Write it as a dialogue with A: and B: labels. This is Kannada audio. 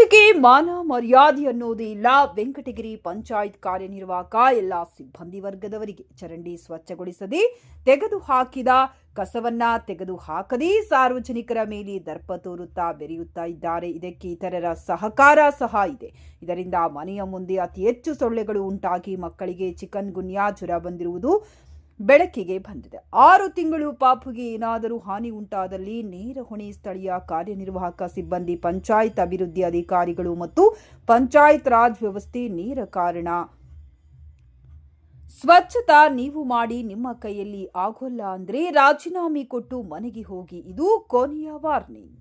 A: ಸ್ವಚ್ಛತೆಗೆ ಮಾನ ಮರ್ಯಾದೆ ಅನ್ನೋದು ಇಲ್ಲ. ವೆಂಕಟಗಿರಿ ಪಂಚಾಯತ್ ಕಾರ್ಯನಿರ್ವಾಹಕ ಎಲ್ಲ ಸಿಬ್ಬಂದಿ ವರ್ಗದವರಿಗೆ ಚರಂಡಿ ಸ್ವಚ್ಛಗೊಳಿಸದೆ ತೆಗೆದು ಹಾಕಿದ ಕಸವನ್ನ ತೆಗೆದು ಹಾಕದೆ ಸಾರ್ವಜನಿಕರ ಮೇಲೆ ದರ್ಪ ತೋರುತ್ತಾ ಬೆರೆಯುತ್ತಾ ಇದ್ದಾರೆ. ಇದಕ್ಕೆ ಇತರರ ಸಹಕಾರ ಸಹ ಇದೆ. ಇದರಿಂದ ಮನೆಯ ಮುಂದೆ ಅತಿ ಹೆಚ್ಚು ಸೊಳ್ಳೆಗಳು ಉಂಟಾಗಿ ಮಕ್ಕಳಿಗೆ ಚಿಕನ್ ಗುನ್ಯಾ ಜ್ವರ ಬಂದಿರುವುದು ಬೆಳಕಿಗೆ ಬಂದಿದೆ. 6 ತಿಂಗಳು ಪಾಪುಗೆ ಏನಾದರೂ ಹಾನಿ ಉಂಟಾದಲ್ಲಿ ನೇರ ಹೊಣೆ ಸ್ಥಳೀಯ ಕಾರ್ಯನಿರ್ವಾಹಕ ಸಿಬ್ಬಂದಿ, ಪಂಚಾಯತ್ ಅಭಿವೃದ್ಧಿ ಅಧಿಕಾರಿಗಳು ಮತ್ತು ಪಂಚಾಯತ್ ರಾಜ್ ವ್ಯವಸ್ಥೆ ನೇರ ಕಾರಣ. ಸ್ವಚ್ಛತಾ ನೀವು ಮಾಡಿ, ನಿಮ್ಮ ಕೈಯಲ್ಲಿ ಆಗೋಲ್ಲ ಅಂದ್ರೆ ರಾಜೀನಾಮೆ ಕೊಟ್ಟು ಮನೆಗೆ ಹೋಗಿ. ಇದು ಕೊನೆಯ ವಾರ್ನಿಂಗ್.